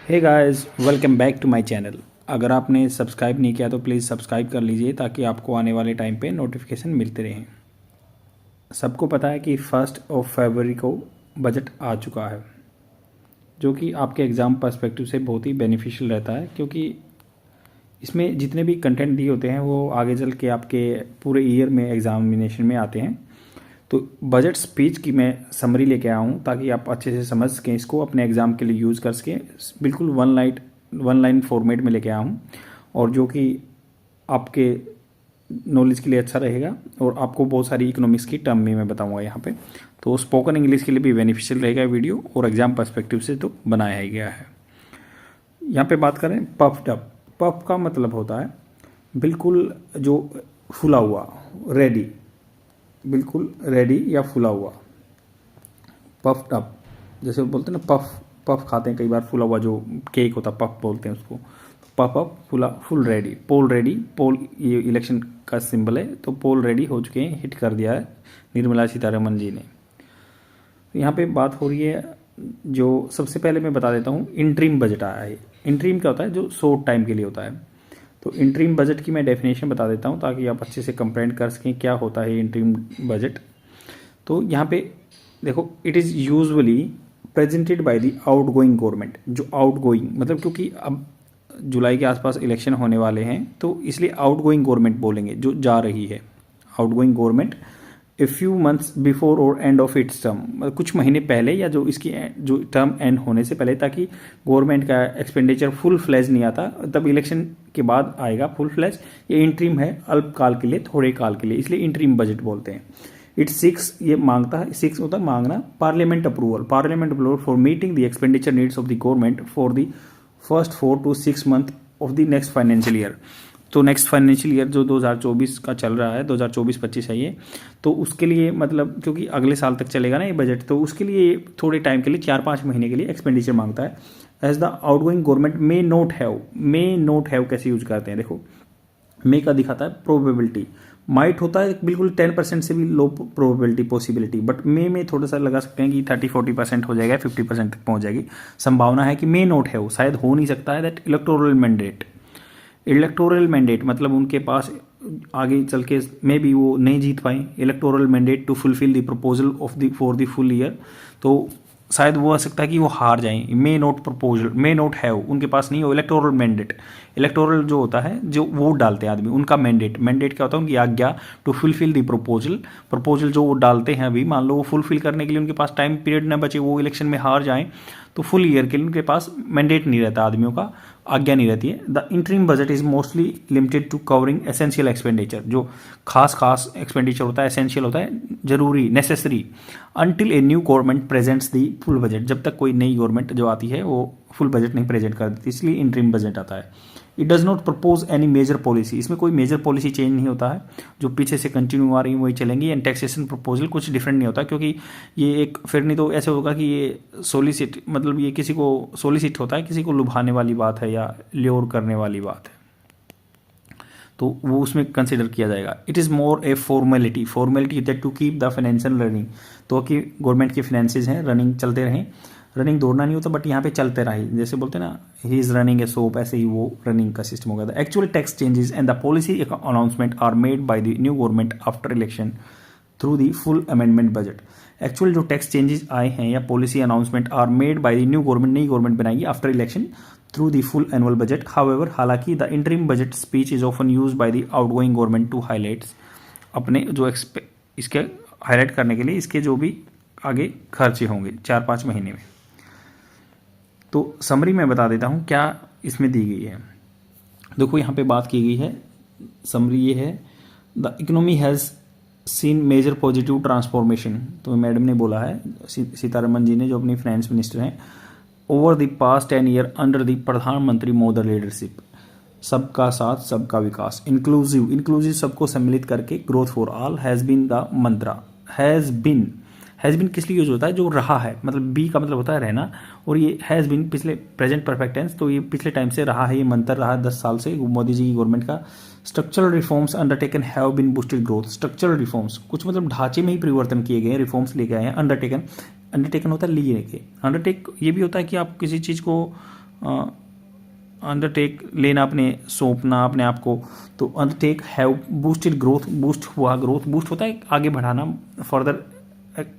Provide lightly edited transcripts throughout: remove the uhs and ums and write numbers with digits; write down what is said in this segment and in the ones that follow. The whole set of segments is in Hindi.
Hey guys, welcome back to my channel. अगर आपने सब्सक्राइब नहीं किया तो प्लीज़ सब्सक्राइब कर लीजिए ताकि आपको आने वाले टाइम पे नोटिफिकेशन मिलते रहें। सबको पता है कि 1 फरवरी को बजट आ चुका है, जो कि आपके एग्ज़ाम पर्सपेक्टिव से बहुत ही बेनिफिशियल रहता है, क्योंकि इसमें जितने भी कंटेंट दिए होते हैं वो आगे चल के आपके पूरे ईयर में एग्ज़ामिनेशन में आते हैं। तो बजट स्पीच की मैं समरी लेके आया हूँ ताकि आप अच्छे से समझ सकें, इसको अपने एग्ज़ाम के लिए यूज़ कर सकें। बिल्कुल वन लाइन फॉर्मेट में लेके आया हूँ, और जो कि आपके नॉलेज के लिए अच्छा रहेगा, और आपको बहुत सारी इकोनॉमिक्स की टर्म में मैं बताऊंगा यहाँ पे। तो स्पोकन इंग्लिश के लिए भी बेनिफिशियल रहेगा वीडियो, और एग्ज़ाम पर्सपेक्टिव से तो बनाया ही गया है। यहाँ पे बात करें पफ्ड अप। पफ का मतलब होता है बिल्कुल जो फुला हुआ, रेडी, बिल्कुल रेडी या फुला हुआ। पफ्ड अप, जैसे बोलते हैं ना, पफ पफ खाते हैं कई बार, फुला हुआ जो केक होता है पफ बोलते हैं उसको। पफ अप, फुला, फुल रेडी, पोल रेडी। पोल ये इलेक्शन का सिंबल है, तो पोल रेडी हो चुके हैं, हिट कर दिया है निर्मला सीतारमण जी ने। यहाँ पे बात हो रही है, जो सबसे पहले मैं बता देता हूँ, इंटरिम बजट आया है। इंटरिम क्या होता है? जो शॉर्ट टाइम के लिए होता है। तो इंटरिम बजट की मैं डेफिनेशन बता देता हूँ ताकि आप अच्छे से कंप्रेंड कर सकें क्या होता है इंटरिम बजट। तो यहाँ पे देखो, it is usually presented by the out going government. जो आउट गोइंग मतलब, क्योंकि अब जुलाई के आसपास इलेक्शन होने वाले हैं, तो इसलिए आउट गोइंग गवर्नमेंट बोलेंगे, जो जा रही है। Out going government a few months before और एंड ऑफ इट्स टर्म, मतलब कुछ महीने पहले या जो इसकी जो टर्म एंड होने से पहले, ताकि गवर्नमेंट का एक्सपेंडिचर फुल फ्लैज नहीं आता, तब इलेक्शन के बाद आएगा फुल फ्लैज। ये इंटरिम है, अल्पकाल के लिए, थोड़े काल के लिए, इसलिए इंटरिम बजट बोलते हैं। इट सिक्स, ये मांगता है, सिक्स होता है मांगना, parliament approval for meeting the expenditure needs of the government for the first 4 to 6 month of the next financial year. तो नेक्स्ट फाइनेंशियल ईयर जो 2024 का चल रहा है, 2024-25 है ये, तो उसके लिए मतलब, क्योंकि अगले साल तक चलेगा ना ये बजट, तो उसके लिए थोड़े टाइम के लिए, 4-5 महीने के लिए एक्सपेंडिचर मांगता है। As the outgoing government may not have कैसे यूज करते हैं? देखो, मे का दिखाता है प्रोबेबिलिटी, माइट होता है बिल्कुल 10% से भी लो प्रोबेबिलिटी, पॉसिबिलिटी, बट मे में थोड़ा सा लगा सकते हैं कि 30-40% हो जाएगा, 50% तक पहुंच जाएगी। संभावना है कि मे नोट है, वो शायद हो नहीं सकता है। दैट इलेक्टोरल मैंडेट मतलब उनके पास आगे चल के मे भी वो नहीं जीत पाए। Electoral mandate to fulfil the proposal of the for the full year, तो शायद वो हो सकता है कि वो हार जाएं। May not proposal, may not have, उनके पास नहीं हो इलेक्टोरल मैंडेट। इलेक्टोरल जो होता है, जो वोट डालते हैं आदमी, उनका मैंडेट क्या होता है? उनकी आज्ञा, टू फुलफिल द प्रपोजल जो वो डालते हैं, अभी मान लो वो फुलफिल करने के लिए उनके पास टाइम पीरियड न बचे, वो इलेक्शन में हार जाएं, तो फुल ईयर के लिए उनके पास मैंडेट नहीं रहता, आदमियों का आज्ञा नहीं रहती है। The interim budget is mostly limited to covering essential expenditure, जो खास एक्सपेंडिचर होता है, एसेंशियल होता है, जरूरी, necessary, until a new government presents the full budget, जब तक कोई नई गवर्नमेंट जो आती है वो फुल बजट नहीं प्रेजेंट कर देती, इसलिए इंटरिम बजट आता है। It does not propose any major policy, इसमें कोई मेजर पॉलिसी चेंज नहीं होता है, जो पीछे से कंटिन्यू आ रही है वही चलेंगी। एंड टैक्सेशन प्रपोजल कुछ डिफरेंट नहीं होता, क्योंकि ये एक, फिर नहीं तो ऐसे होगा कि ये सोलिसिट, मतलब ये किसी को सोलिसिट होता है, किसी को लुभाने वाली बात है या ल्योर करने वाली बात है, तो वो उसमें कंसिडर किया जाएगा। It is more a formality that to keep the financial running, तो कि गवर्नमेंट के फाइनेंसेस हैं, रनिंग चलते रहें। रनिंग दौड़ना नहीं होता, बट यहाँ पे चलते रहे, जैसे बोलते हैं ना, he is running a soap, ऐसे ही वो रनिंग का सिस्टम होगा। The actual tax changes and the policy announcement are made by the new government after election through the full amendment budget. Actual जो टैक्स चेंजेस आए हैं या policy announcement are made by the new government, नई गवर्नमेंट बनाएगी after election through the full annual budget. However, हालांकि the interim budget speech is often use by the outgoing government to highlights, अपने जो इसके हाईलाइट करने के लिए इसके जो भी आगे खर्चे होंगे 4-5 महीने में। तो समरी में बता देता हूँ क्या इसमें दी गई है। देखो, यहाँ पे बात की गई है, समरी ये है, the economy has seen major positive transformation, तो मैडम ने बोला है, सीतारमण जी ने, जो अपनी फाइनेंस मिनिस्टर हैं, over the past 10 year under the प्रधानमंत्री मोदी लीडरशिप, सबका साथ सबका विकास, इंक्लूसिव सबको सम्मिलित करके, growth for all has been the mantra. Has been किस लिए यूज होता है? जो रहा है, मतलब बी का मतलब होता है रहना, और ये हैज़ बीन पिछले प्रेजेंट परफेक्ट टेंस, तो ये पिछले टाइम से रहा है, ये मंत्र रहा है 10 साल से मोदी जी की गवर्नमेंट का। Structural reforms undertaken have been boosted growth. Structural reforms, कुछ मतलब ढांचे में ही परिवर्तन किए गए हैं, रिफॉर्म्स लेके आए हैं। अंडरटेकन होता है लिए के, अंडरटेक ये भी होता है कि आप किसी चीज़ को अंडरटेक लेना, अपने सौंपना अपने आप को, तो undertake have boosted growth, boost हुआ, ग्रोथ बूस्ट होता है आगे बढ़ाना, फर्दर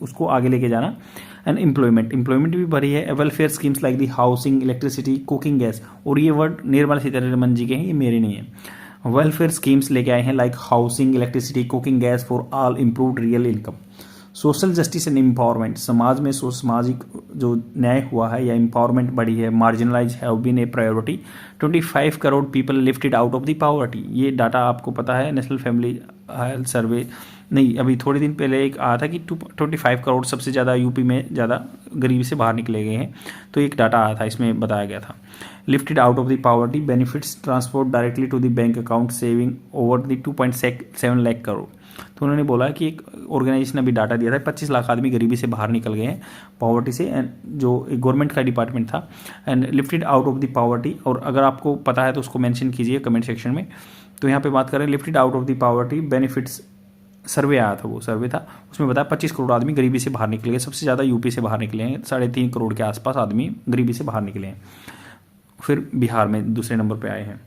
उसको आगे लेके जाना। एंड एम्प्लॉयमेंट भी बढ़ी है। Welfare schemes like the housing, electricity, cooking gas, और ये वर्ड निर्मला सीतारमन जी के हैं, ये मेरे नहीं है। वेलफेयर स्कीम्स लेके आए हैं like housing, electricity, cooking gas for all, improved real income. Social justice and empowerment, समाज में सामाजिक जो न्याय हुआ है या एम्पावरमेंट बढ़ी है। Marginalise have been a priority, 25 crore people lifted out of the poverty. ये डाटा आपको पता है, नेशनल फैमिली हेल्थ सर्वे नहीं, अभी थोड़े दिन पहले एक आया था कि 25 करोड़ सबसे ज़्यादा यूपी में ज़्यादा गरीबी से बाहर निकले गए हैं, तो एक डाटा आया था, इसमें बताया गया था। Lifted out of the poverty, benefits transfer directly to the bank account, saving over the 2.7 lakh crore. तो उन्होंने बोला कि एक ऑर्गेनाइजेशन ने अभी डाटा दिया था, 25 लाख आदमी गरीबी से बाहर निकल गए हैं पॉवर्टी से, एंड जो एक गवर्नमेंट का डिपार्टमेंट था, and lifted out of the poverty. और अगर आपको पता है तो उसको मेंशन कीजिए कमेंट सेक्शन में। तो यहाँ पे बात करें lifted out of the poverty benefits, survey आया था, वो सर्वे था, उसमें बताया 25 करोड़ आदमी गरीबी से बाहर निकले हैं। सबसे ज़्यादा यूपी से बाहर निकले हैं, 3.5 करोड़ के आसपास आदमी गरीबी से बाहर निकले हैं। फिर बिहार में दूसरे नंबर पे आए हैं।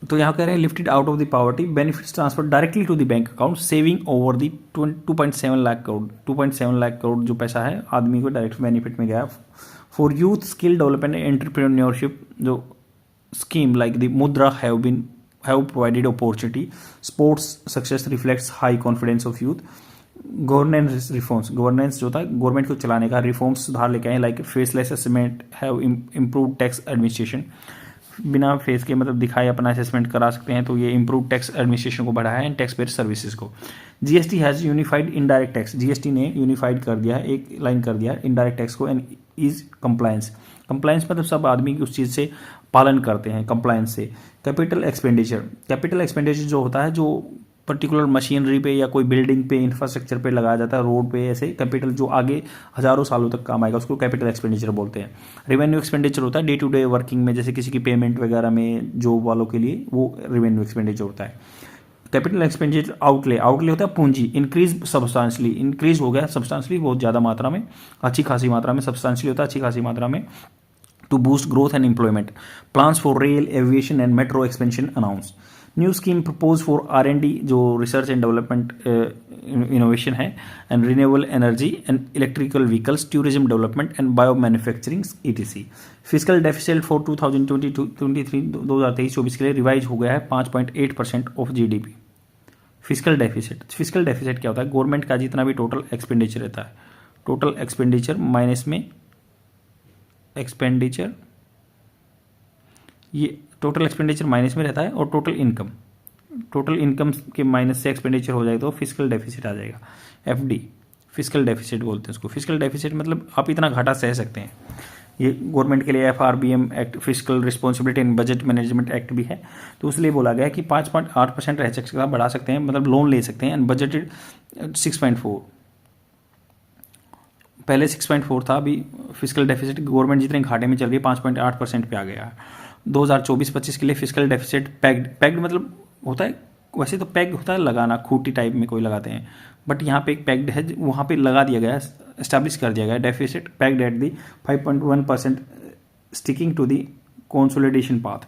तो यहाँ कह रहे हैं lifted out of the poverty, benefits transfer directly to the bank account, saving over the 2.7 lakh crore. 2.7 lakh crore जो पैसा है आदमी को डायरेक्ट बेनिफिट में गया। For youth skill development and entrepreneurship, जो scheme like the Mudra have provided opportunity. Sports success reflects high confidence of youth. Governance reforms, governance जो था गवर्नमेंट को चलाने का, रिफॉर्म्स सुधार लेके आए like faceless assessment have improve tax administration, बिना फेस के मतलब दिखाए अपना असेसमेंट करा सकते हैं, तो ये इम्प्रूव टैक्स एडमिनिस्ट्रेशन को बढ़ाया है एंड टैक्स पेयर सर्विसेज को। GST has unified indirect tax, GST ने यूनिफाइड कर दिया है, एक लाइन कर दिया है इनडायरेक्ट टैक्स को, एंड इज कंप्लायंस। कंप्लायंस मतलब सब आदमी उस चीज़ से पालन करते हैं, कंप्लायंस से। कैपिटल एक्सपेंडिचर जो होता है, जो पर्टिकुलर मशीनरी पे या कोई बिल्डिंग पे, इंफ्रास्ट्रक्चर पे लगाया जाता है, रोड पे, ऐसे कैपिटल जो आगे हजारों सालों तक काम आएगा, उसको कैपिटल एक्सपेंडिचर बोलते हैं। रेवेन्यू एक्सपेंडिचर होता है डे टू डे वर्किंग में, जैसे किसी की पेमेंट वगैरह में जॉब वालों के लिए, वो रेवेन्यू एक्सपेंडिचर होता है। कैपिटल एक्सपेंडिचर आउटले होता है पूंजी, इंक्रीज सब्सटेंशियली, इंक्रीज हो गया सब्सटेंशियली, बहुत ज़्यादा मात्रा में, अच्छी खासी मात्रा में, सब्सटेंशियली होता है अच्छी खासी मात्रा में, to boost growth and employment. Plans for rail, aviation and metro expansion announce. New scheme propose for R&D, जो रिसर्च एंड डेवलपमेंट इनोवेशन है, and renewable energy and electrical vehicles, tourism development and bio manufacturing ETC। Physical deficit for 2023 के लिए रिवाइज हो गया है 5.8% ऑफ GDP। फिजिकल डेफिसिट क्या होता है? गवर्नमेंट का जितना भी टोटल एक्सपेंडिचर रहता है, टोटल एक्सपेंडिचर माइनस में एक्सपेंडिचर, ये टोटल एक्सपेंडिचर माइनस में रहता है, और टोटल इनकम के माइनस से एक्सपेंडिचर हो जाए तो फिजिकल डेफिसिट आ जाएगा। FD फिजिकल डेफिसिट बोलते हैं उसको। फिजिकल डेफिसिट मतलब आप इतना घाटा सह सकते हैं। ये गवर्नमेंट के लिए FRBM act, physical responsibility and budget management act भी है, तो इसलिए बोला गया है कि 5.8% रह सकता, बढ़ा सकते हैं, मतलब लोन ले सकते हैं, एंड बजटेड 6.4, पहले 6.4 था, अभी फिजिकल डेफिसिट गवर्नमेंट जितने घाटे में चल रही है 5.8% पे आ गया है। 2024-25 के लिए फिजिकल डेफिसिट पैक्ड मतलब होता है, वैसे तो पैक्ड होता है लगाना, खूंटी टाइप में कोई लगाते हैं, बट यहाँ पे एक पैक्ड है, वहाँ पे लगा दिया गया है, एस्टैब्लिश कर दिया गया है deficit pegged at the 5.1%, sticking to the consolidation path.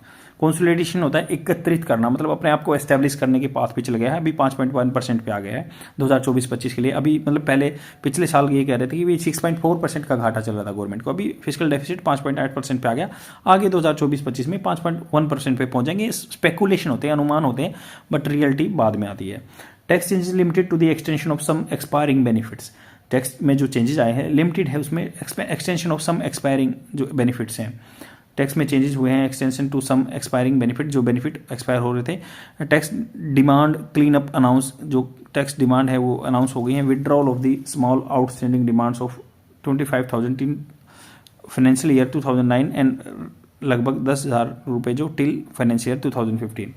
Consolidation होता है एकत्रित करना, मतलब अपने आप को एस्टैब्लिश करने के पाथ पे चल गया है, अभी 5.1% पे आ गया है 2024-25 के लिए। अभी मतलब पहले पिछले साल ये कह रहे थे कि 6.4% का घाटा चल रहा था गवर्नमेंट को, अभी फिजिकल डेफिसिट 5.8% पे आ गया, आगे 2024-25 में 5.1% पे पहुंच जाएंगे। स्पेकुलेशन होते हैं, अनुमान होते हैं, बट रियलिटी बाद में आती है। Tax changes limited to the extension of some expiring benefits, tax में जो चेंजेस आए हैं लिमिटेड है, उसमें एक्सटेंशन ऑफ सम एक्सपायरिंग जो बेनिफिट्स हैं, टैक्स में चेंजेस हुए हैं, extension to some expiring benefit, जो बेनिफिट एक्सपायर हो रहे थे। Tax demand clean up announce, जो टैक्स डिमांड है वो अनाउंस हो गई है। Withdrawal of the small outstanding demands of 25,000 in financial year 2009 and लगभग 10,000 रुपये जो टिल फाइनेंशियल ईयर 2015।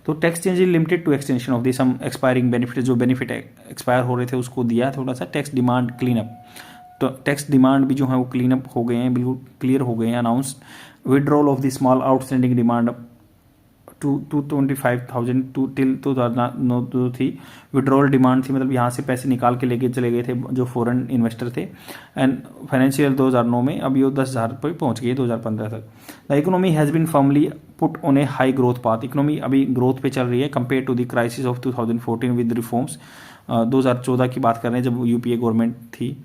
तो tax change limited to extension of the some expiring benefit, जो बेनिफिट एक्सपायर हो रहे थे उसको दिया थोड़ा सा। टैक्स डिमांड क्लीन अप, तो टैक्स डिमांड भी जो है वो क्लीन अप हो गए हैं, बिल्कुल क्लियर हो गए हैं, announce. Withdrawal of the small outstanding demand 225,000 till 2009 थी। विड्रॉल डिमांड थी, मतलब यहाँ से पैसे निकाल के लेके चले गए थे जो फॉरेन इन्वेस्टर थे। एंड फाइनेंशियल 2009 में अब ये 10,000 पर पहुँच गई 2015 तक। The economy has been firmly put on a high growth path. Economy अभी ग्रोथ पे चल रही है compare to the crisis of 2014 with reforms. 2014 की बात कर रहे हैं जब यूपीए गवर्नमेंट थी,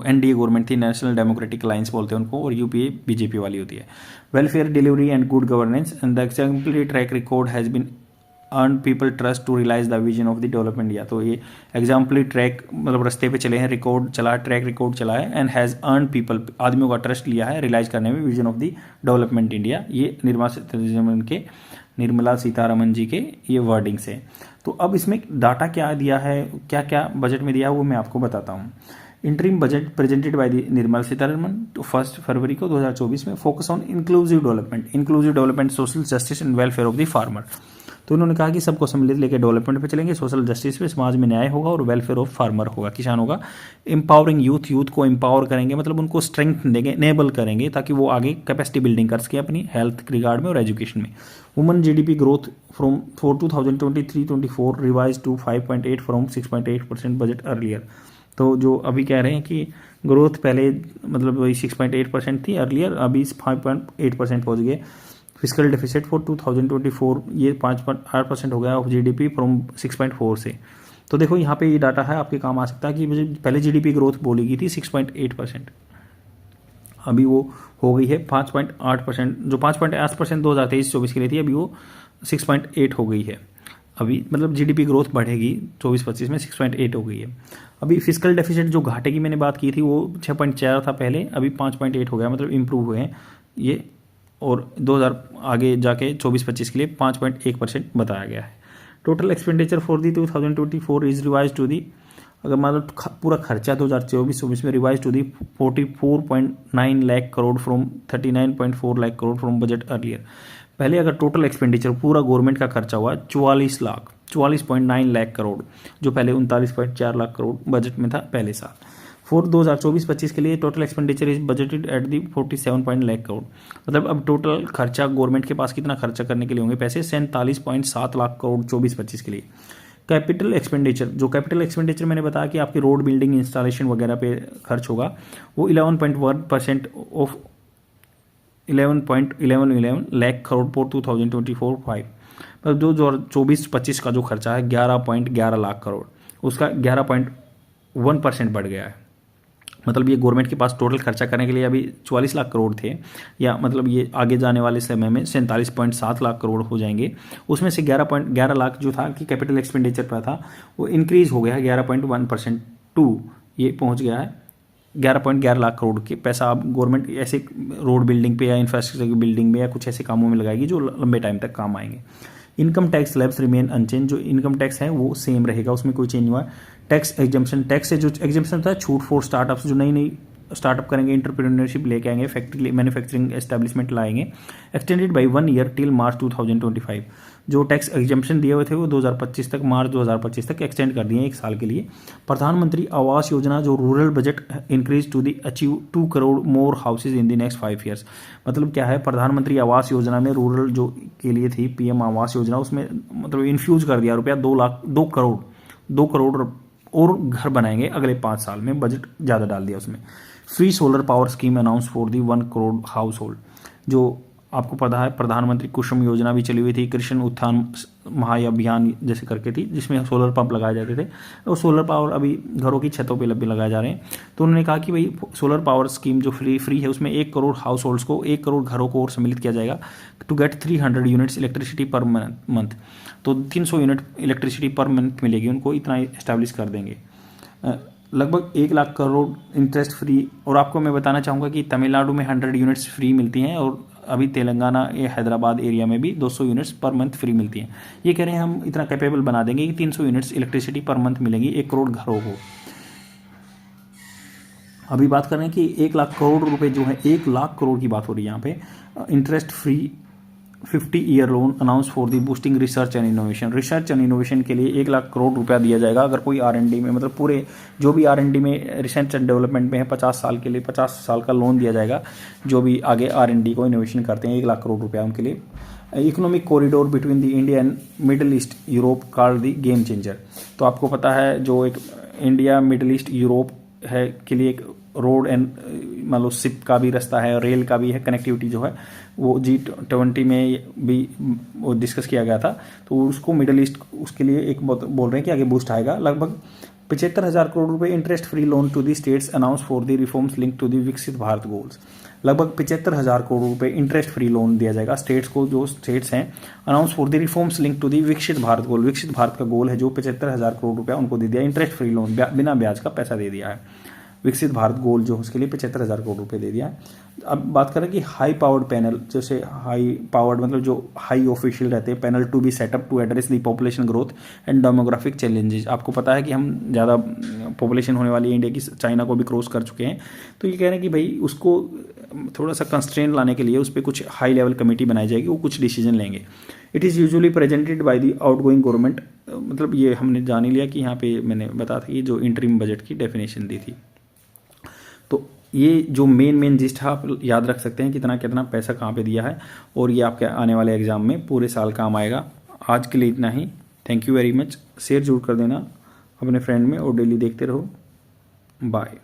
एनडीए गवर्नमेंट थी, नेशनल डेमोक्रेटिक अलायंस बोलते हैं उनको, और यूपीए बीजेपी वाली होती है। Welfare delivery and good governance and the exemplary track record has been earn people trust to realise the vision of the development India. तो ये एग्जाम्पलरी ट्रैक मतलब रास्ते पे चले हैं, रिकॉर्ड चला, ट्रैक रिकॉर्ड चला है, एंड हैज़ अर्न पीपल आदमियों का ट्रस्ट लिया है रियलाइज करने में vision of the development India. ये निर्मला सीतारमन जी के ये वर्डिंग्स है। तो अब इसमें डाटा क्या दिया है, क्या क्या बजट में दिया है वो मैं आपको बताता हूँ। Interim budget presented by the Nirmala Sitharaman तो 1 फरवरी को 2024 में focus on inclusive development, social justice and welfare of the farmer. तो उन्होंने कहा कि सबको सम्मिलित लेकर डेवलपमेंट पे चलेंगे, सोशल जस्टिस पे, समाज में न्याय होगा, और वेलफेयर ऑफ फार्मर होगा, किसान होगा। एम्पावरिंग यूथ को एम्पावर करेंगे, मतलब उनको स्ट्रेंथ देंगे, एनेबल करेंगे ताकि वो आगे कैपेसिटी बिल्डिंग कर सके अपनी हेल्थ रिगार्ड में और एजुकेशन में। Woman GDP growth from 2023-24 revise to 5.8 from 6.8% budget earlier. तो जो अभी कह रहे हैं कि ग्रोथ पहले मतलब वही 6.8% थी अर्लियर, अभी 5.8% पहुँच गए। फिजिकल डेफिसिट फॉर 2024 ये 5.8% हो गया ऑफ जीडीपी फ्रॉम 6.4 से। तो देखो यहाँ पे ये डाटा है, आपके काम आ सकता है कि मुझे पहले जीडीपी ग्रोथ बोली गई थी 6.8%, अभी वो हो गई है 5.8%। जो 5.8% 2023-24 के लिए थी, अभी वो 6.8 हो गई है। अभी मतलब जीडीपी ग्रोथ बढ़ेगी 24-25 में, 6.8 हो गई है। अभी फिजिकल डेफिसिट जो घाटे की मैंने बात की थी वो 6.4 था पहले, अभी 5.8 हो गया, मतलब इम्प्रूव हुए हैं ये। और 2000 आगे जाके 24-25 के लिए 5.1% बताया गया है। Total expenditure for the 2024 is revise to the, अगर मतलब पूरा खर्चा 2024-24 में revise to the 44.9 lakh crore from 39.4 lakh crore from budget earlier. पहले अगर टोटल एक्सपेंडिचर पूरा गवर्नमेंट का खर्चा हुआ 44.9 लाख करोड़, जो पहले 39.4 लाख करोड़ बजट में था पहले साल। फॉर 2024-25 के लिए total expenditure is budgeted at the 47 lakh crore. मतलब अब टोटल खर्चा गवर्नमेंट के पास कितना खर्चा करने के लिए होंगे पैसे, 47.7 लाख करोड़ 24-25 के लिए। कैपिटल एक्सपेंडिचर, जो कैपिटल एक्सपेंडिचर मैंने बताया कि आपकी रोड बिल्डिंग इंस्टॉलेशन वगैरह पे खर्च होगा, वो 11.1% ऑफ 11.11 लाख करोड़ फॉर 2024-25। मतलब जो 24-25 का जो खर्चा है 11.11 लाख करोड़, उसका 11.1% बढ़ गया है। मतलब ये गवर्नमेंट के पास टोटल खर्चा करने के लिए अभी 44 लाख करोड़ थे, या मतलब ये आगे जाने वाले समय में 47.7 लाख करोड़ हो जाएंगे। उसमें से 11.11 लाख जो था कि कैपिटल एक्सपेंडिचर पर था, वो इंक्रीज हो गया है 11.1% टू ये पहुंच गया है 11.11 लाख करोड़ के पैसा अब गवर्नमेंट ऐसे रोड बिल्डिंग पे या इंफ्रास्ट्रक्चर की बिल्डिंग में या कुछ ऐसे कामों में लगाएगी जो लंबे टाइम तक काम आएंगे। Income tax slabs remain unchanged, जो इनकम टैक्स है वो सेम रहेगा, उसमें कोई चेंज हुआ है। टैक्स एग्जम्पशन, टैक्स से जो एग्जम्पशन था छूट फॉर स्टार्टअप्स, जो नई नई स्टार्टअप करेंगे, इंटरप्रेन्योरशिप लेके आएंगे, फैक्ट्री मैन्युफैक्चरिंग एस्टैब्लिशमेंट लाएंगे, extended by 1 year till March 2025। जो टैक्स एग्जम्पशन दिए हुए थे वो 2025 तक, मार्च 2025 तक एक्सटेंड कर दिए 1 साल के लिए। प्रधानमंत्री आवास योजना, जो rural budget increase to the achieve 2 crore more houses in the next 5 years. मतलब क्या है, प्रधानमंत्री आवास योजना में रूरल जो के लिए थी पीएम आवास योजना, उसमें मतलब इन्फ्यूज कर दिया रुपया 2 करोड़ और घर बनाएंगे अगले 5 साल में, बजट ज़्यादा डाल दिया उसमें। Free solar power scheme announce for the 1 crore house hold. जो आपको पता है प्रधानमंत्री कुसुम योजना भी चली हुई थी, कृषि उत्थान महाअभियान जैसे करके थी, जिसमें सोलर पंप लगाए जाते थे। और सोलर पावर अभी घरों की छतों पे भी लगाए जा रहे हैं। तो उन्होंने कहा कि भाई सोलर पावर स्कीम जो फ्री है उसमें 1 करोड़ हाउस होल्ड्स को, 1 करोड़ घरों को और सम्मिलित किया जाएगा to get 300 units electricity per month. तो 300 यूनिट इलेक्ट्रिसिटी पर मंथ मिलेगी उनको, इतना इस्टेब्लिश कर देंगे। लगभग 1 लाख करोड़ इंटरेस्ट फ्री। और आपको मैं बताना चाहूँगा कि तमिलनाडु में 100 यूनिट्स फ्री मिलती हैं, और अभी तेलंगाना या हैदराबाद एरिया में भी 200 यूनिट्स पर मंथ फ्री मिलती हैं। ये कह रहे हैं हम इतना कैपेबल बना देंगे कि 300 यूनिट्स इलेक्ट्रिसिटी पर मंथ मिलेंगी 1 करोड़ घरों को। अभी बात कर रहे हैं कि 1 लाख करोड़ रुपए जो है, 1 लाख करोड़ की बात हो रही है यहाँ पे। Interest free 50 year loan announce for the boosting research and innovation. Research and innovation के लिए 1 लाख करोड़ रुपया दिया जाएगा अगर कोई R&D में, मतलब पूरे जो भी R&D में रिसर्च एंड डेवलपमेंट में है 50 साल के लिए 50 साल का लोन दिया जाएगा। जो भी आगे R&D को इनोवेशन करते हैं 1 लाख करोड़ रुपया उनके लिए। Economic corridor between the India and middle east Europe called the game changer. तो आपको पता है जो एक इंडिया मिडिल ईस्ट यूरोप है के लिए एक रोड एंड मान लो शिप का भी रास्ता है, रेल का भी है, कनेक्टिविटी जो है वो G20 में भी वो डिस्कस किया गया था। तो उसको मिडिल ईस्ट उसके लिए एक बोल रहे हैं कि आगे बूस्ट आएगा। लगभग 75,000 करोड़ रुपए interest free loan to the states announce for the reforms link to the Viksit Bharat goals. लगभग 75,000 करोड़ रुपए इंटरेस्ट फ्री लोन दिया जाएगा स्टेट्स को, जो स्टेट्स हैं announce for the reforms link to the Viksit Bharat गोल। विकसित भारत का गोल है जो 75,000 करोड़ रुपया उनको दे दिया, इंटरेस्ट फ्री लोन बिना ब्याज का पैसा दे दिया है। विकसित भारत गोल जो उसके लिए 75,000 करोड़ रुपए दे दिया है। अब बात करें कि हाई पावर्ड पैनल, जैसे हाई पावर्ड मतलब जो हाई ऑफिशियल रहते हैं, panel to be set up to address the population growth and demographic challenges. आपको पता है कि हम ज़्यादा पॉपुलेशन होने वाली है इंडिया की, चाइना को भी क्रॉस कर चुके हैं। तो ये कह रहे हैं कि भाई उसको थोड़ा सा कंस्ट्रेंट लाने के लिए उस पर कुछ हाई लेवल कमेटी बनाई जाएगी, वो कुछ डिसीजन लेंगे। It is usually presented by the out going government. मतलब ये हमने जान ही लिया कि यहाँ पे मैंने बताया था कि जो इंटरिम बजट की डेफिनेशन दी थी। तो ये जो मेन जिस्ट है आप याद रख सकते हैं कितना कितना पैसा कहाँ पे दिया है, और ये आपके आने वाले एग्जाम में पूरे साल काम आएगा। आज के लिए इतना ही। Thank you very much. Share जरूर कर देना अपने फ्रेंड में और डेली देखते रहो। बाय।